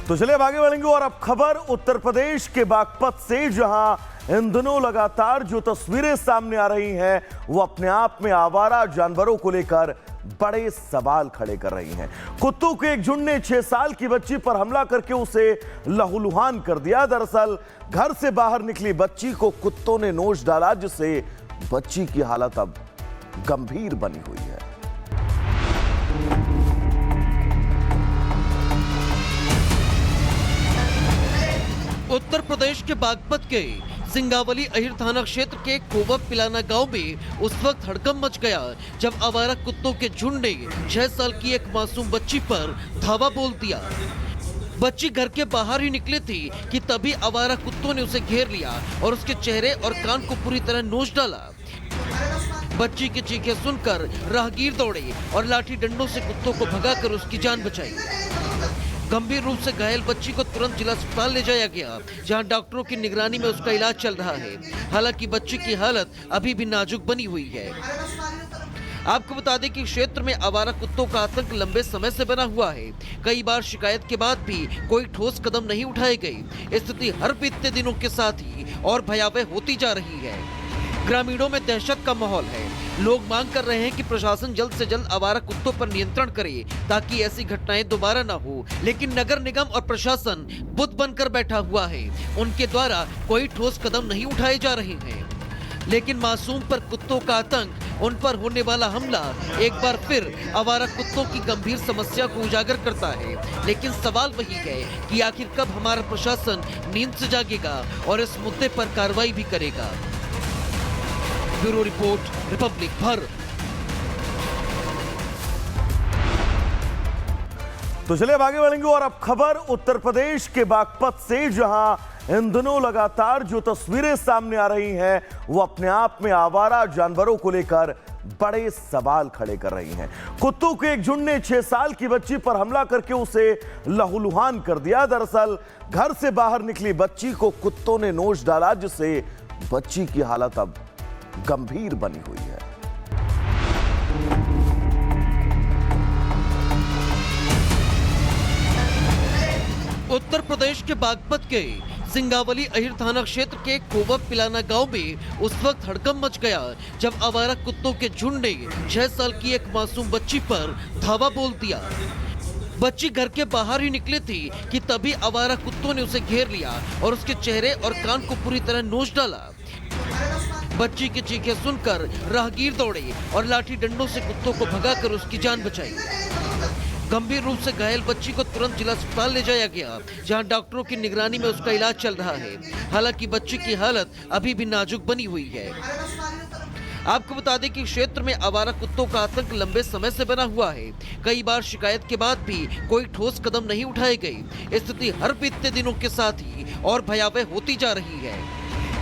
तो चलिए आगे बढ़ेंगे और अब खबर उत्तर प्रदेश के बागपत से, जहां इन दिनों लगातार जो तस्वीरें सामने आ रही हैं वो अपने आप में आवारा जानवरों को लेकर बड़े सवाल खड़े कर रही हैं। कुत्तों के एक झुंड ने 6 साल की बच्ची पर हमला करके उसे लहूलुहान कर दिया। दरअसल घर से बाहर निकली बच्ची को कुत्तों ने नोच डाला, जिससे बच्ची की हालत अब गंभीर बनी हुई है। उत्तर प्रदेश के बागपत के सिंगावली अहिर थाना क्षेत्र के कोवप पिलाना गांव में उस वक्त हड़कंप मच गया जब आवारा कुत्तों के झुंड ने 6 साल की एक मासूम बच्ची पर धावा बोल दिया। बच्ची घर के बाहर ही निकली थी कि तभी आवारा कुत्तों ने उसे घेर लिया और उसके चेहरे और कान को पूरी तरह नोच डाला। बच्ची की चीखें सुनकर राहगीर दौड़े और लाठी डंडों से कुत्तों को भगाकर उसकी जान बचाई। गंभीर रूप से घायल बच्ची को तुरंत जिला अस्पताल ले जाया गया, जहां डॉक्टरों की निगरानी में उसका इलाज चल रहा है। हालांकि बच्ची की हालत अभी भी नाजुक बनी हुई है। आपको बता दें कि क्षेत्र में आवारा कुत्तों का आतंक लंबे समय से बना हुआ है। कई बार शिकायत के बाद भी कोई ठोस कदम नहीं उठाए गए। स्थिति हर बीतते दिनों के साथ ही और भयावह होती जा रही है। ग्रामीणों में दहशत का माहौल है। लोग मांग कर रहे हैं कि प्रशासन जल्द से जल्द आवारा कुत्तों पर नियंत्रण करे ताकि ऐसी घटनाएं दोबारा न हो। लेकिन नगर निगम और प्रशासन बुत बनकर बैठा हुआ है। उनके द्वारा कोई ठोस कदम नहीं उठाए जा रहे हैं। लेकिन मासूम पर कुत्तों का आतंक, उन पर होने वाला हमला एक बार फिर आवारा कुत्तों की गंभीर समस्या को उजागर करता है। लेकिन सवाल वही है कि आखिर कब हमारा प्रशासन नींद से जागेगा और इस मुद्दे पर कार्रवाई भी करेगा। ब्यूरो रिपोर्ट, रिपब्लिक भर। तो चलिए आगे बढ़ेंगे और अब खबर उत्तर प्रदेश के बागपत से, जहां इन दिनों लगातार जो तस्वीरें सामने आ रही हैं वो अपने आप में आवारा जानवरों को लेकर बड़े सवाल खड़े कर रही हैं। कुत्तों के एक झुंड ने 6 साल की बच्ची पर हमला करके उसे लहूलुहान कर दिया। दरअसल घर से बाहर निकली बच्ची को कुत्तों ने नोच डाला, जिससे बच्ची की हालत अब गंभीर बनी हुई है। उत्तर प्रदेश के बागपत के सिंगावली अहिर थाना क्षेत्र के कोवप पिलाना गांव में उस वक्त हड़कंप मच गया जब आवारा कुत्तों के झुंड ने 6 साल की एक मासूम बच्ची पर धावा बोल दिया। बच्ची घर के बाहर ही निकली थी कि तभी आवारा कुत्तों ने उसे घेर लिया और उसके चेहरे और कान को पूरी तरह नोच डाला। बच्ची की चीखें सुनकर राहगीर दौड़े और लाठी डंडों से कुत्तों को भगाकर उसकी जान बचाई। गंभीर रूप से घायल बच्ची को तुरंत जिला अस्पताल ले जाया गया, जहां डॉक्टरों की निगरानी में उसका इलाज चल रहा है। हालांकि बच्ची की हालत अभी भी नाजुक बनी हुई है। आपको बता दें कि क्षेत्र में आवारा कुत्तों का आतंक लंबे समय से बना हुआ है। कई बार शिकायत के बाद भी कोई ठोस कदम नहीं उठाए गए। स्थिति हर बीतते दिनों के साथ ही और भयावह होती जा रही है।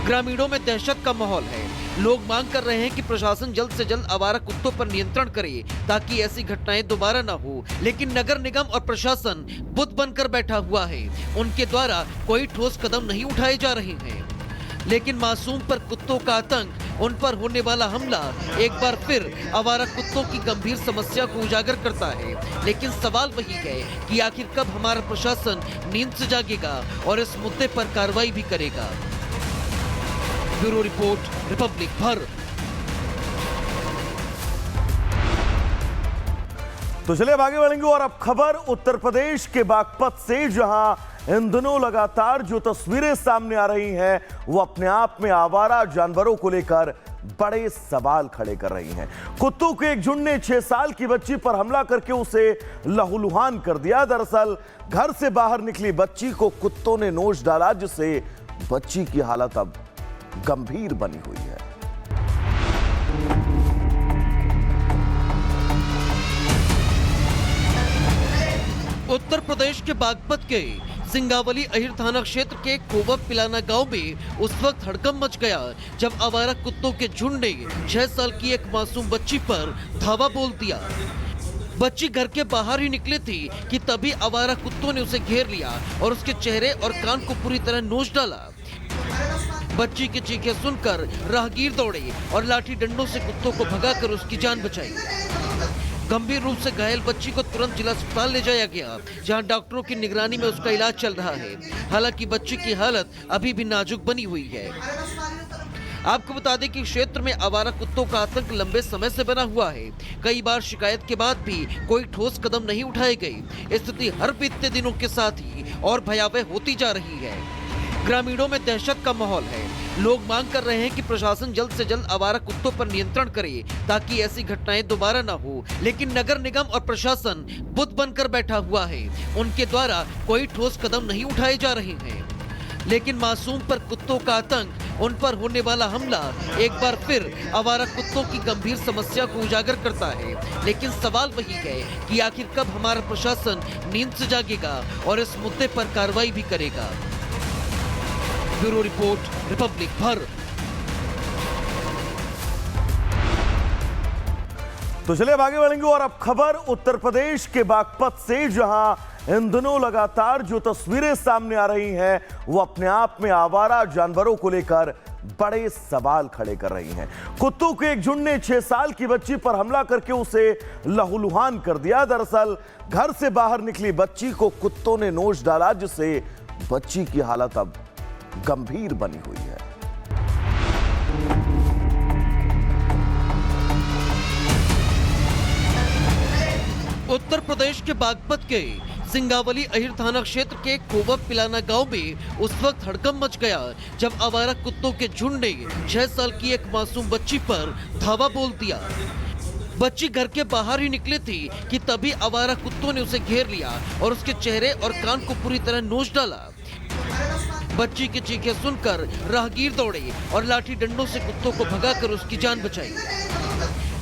ग्रामीणों में दहशत का माहौल है। लोग मांग कर रहे हैं कि प्रशासन जल्द से जल्द आवारा कुत्तों पर नियंत्रण करे ताकि ऐसी घटनाएं दोबारा न हो। लेकिन नगर निगम और प्रशासन बुत बनकर बैठा हुआ है। उनके द्वारा कोई ठोस कदम नहीं उठाए जा रहे हैं। लेकिन मासूम पर कुत्तों का आतंक, उन पर होने वाला हमला एक बार फिर आवारा कुत्तों की गंभीर समस्या को उजागर करता है। लेकिन सवाल वही है कि आखिर कब हमारा प्रशासन नींद से जागेगा और इस मुद्दे पर कार्रवाई भी करेगा। ब्यूरो रिपोर्ट, रिपब्लिक भर। तो चलिए आगे बढ़ेंगे और अब खबर उत्तर प्रदेश के बागपत से, जहां इन दिनों लगातार जो तस्वीरें सामने आ रही हैं वो अपने आप में आवारा जानवरों को लेकर बड़े सवाल खड़े कर रही हैं। कुत्तों के एक झुंड ने 6 साल की बच्ची पर हमला करके उसे लहूलुहान कर दिया। दरअसल घर से बाहर निकली बच्ची को कुत्तों ने नोच डाला, जिससे बच्ची की हालत अब गंभीर बनी हुई है। उत्तर प्रदेश के बागपत के सिंगावली अहिर थाना क्षेत्र के कोवप पिलाना गांव में उस वक्त हड़कंप मच गया जब आवारा कुत्तों के झुंड ने 6 साल की एक मासूम बच्ची पर धावा बोल दिया। बच्ची घर के बाहर ही निकली थी कि तभी आवारा कुत्तों ने उसे घेर लिया और उसके चेहरे और कान को पूरी तरह नोच डाला। बच्ची की चीखें सुनकर राहगीर दौड़े और लाठी डंडों से कुत्तों को भगाकर उसकी जान बचाई। गंभीर रूप से घायल बच्ची को तुरंत जिला अस्पताल ले जाया गया, जहां डॉक्टरों की निगरानी में उसका इलाज चल रहा है। हालांकि बच्ची की हालत अभी भी नाजुक बनी हुई है। आपको बता दें कि क्षेत्र में आवारा कुत्तों का आतंक लंबे समय से बना हुआ है। कई बार शिकायत के बाद भी कोई ठोस कदम नहीं उठाए गए। स्थिति हर बीतते दिनों के साथ ही और भयावह होती जा रही है। ग्रामीणों में दहशत का माहौल है। लोग मांग कर रहे हैं कि प्रशासन जल्द से जल्द आवारा कुत्तों पर नियंत्रण करे ताकि ऐसी घटनाएं दोबारा न हो। लेकिन नगर निगम और प्रशासन बुत बनकर बैठा हुआ है। उनके द्वारा कोई ठोस कदम नहीं उठाए जा रहे हैं। लेकिन मासूम पर कुत्तों का आतंक, उन पर होने वाला हमला एक बार फिर आवारा कुत्तों की गंभीर समस्या को उजागर करता है। लेकिन सवाल वही है कि आखिर कब हमारा प्रशासन नींद से जागेगा और इस मुद्दे पर कार्रवाई भी करेगा। ब्यूरो रिपोर्ट, रिपब्लिक भर। तो चलिए अब आगे बढ़ेंगे और अब खबर उत्तर प्रदेश के बागपत से, जहां इन दिनों लगातार जो तस्वीरें सामने आ रही हैं वो अपने आप में आवारा जानवरों को लेकर बड़े सवाल खड़े कर रही हैं। कुत्तों के एक झुंड ने 6 साल की बच्ची पर हमला करके उसे लहूलुहान कर दिया। दरअसल घर से बाहर निकली बच्ची को कुत्तों ने नोच डाला, जिससे बच्ची की हालत अब गंभीर बनी हुई है। उत्तर प्रदेश के बागपत के सिंगावली अहिर थाना क्षेत्र के कोवप पिलाना गांव में उस वक्त हड़कंप मच गया जब आवारा कुत्तों के झुंड ने 6 साल की एक मासूम बच्ची पर धावा बोल दिया। बच्ची घर के बाहर ही निकली थी कि तभी आवारा कुत्तों ने उसे घेर लिया और उसके चेहरे और कान को पूरी तरह नोच डाला। बच्ची की चीखें सुनकर राहगीर दौड़े और लाठी डंडों से कुत्तों को भगाकर उसकी जान बचाई।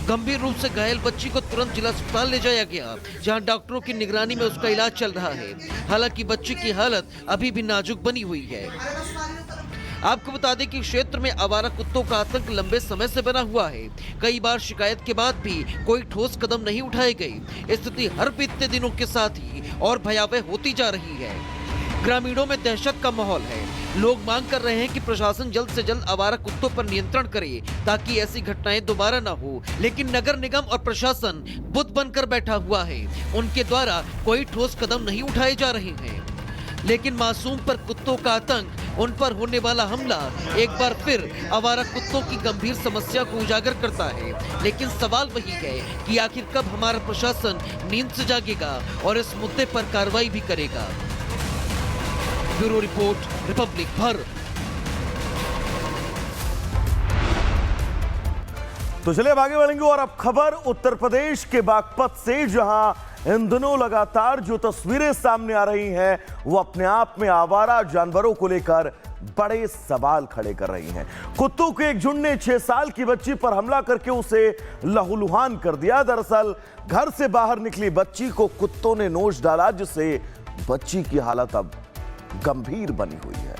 गंभीर रूप से घायल बच्ची को तुरंत जिला अस्पताल ले जाया गया, जहां डॉक्टरों की निगरानी में उसका इलाज चल रहा है। हालांकि बच्ची की हालत अभी भी नाजुक बनी हुई है। आपको बता दें कि क्षेत्र में आवारा कुत्तों का आतंक लंबे समय से बना हुआ है। कई बार शिकायत के बाद भी कोई ठोस कदम नहीं उठाए गए। स्थिति हर बीतते दिनों के साथ ही और भयावह होती जा रही है। ग्रामीणों में दहशत का माहौल है। लोग मांग कर रहे हैं कि प्रशासन जल्द से जल्द आवारा कुत्तों पर नियंत्रण करे ताकि ऐसी घटनाएं दोबारा न हो। लेकिन नगर निगम और प्रशासन बुत बनकर बैठा हुआ है। उनके द्वारा कोई ठोस कदम नहीं उठाए जा रहे हैं। लेकिन मासूम पर कुत्तों का आतंक, उन पर होने वाला हमला एक बार फिर आवारा कुत्तों की गंभीर समस्या को उजागर करता है। लेकिन सवाल वही है कि आखिर कब हमारा प्रशासन नींद से जागेगा और इस मुद्दे पर कार्रवाई भी करेगा। ब्यूरो रिपोर्ट, रिपब्लिक भर। तो चलिए अब आगे बढ़ेंगे और अब खबर उत्तर प्रदेश के बागपत से, जहां इन दिनों लगातार जो तस्वीरें सामने आ रही हैं वो अपने आप में आवारा जानवरों को लेकर बड़े सवाल खड़े कर रही हैं। कुत्तों के एक झुंड ने 6 साल की बच्ची पर हमला करके उसे लहूलुहान कर दिया। दरअसल घर से बाहर निकली बच्ची को कुत्तों ने नोच डाला, जिससे बच्ची की हालत अब गंभीर बनी हुई है।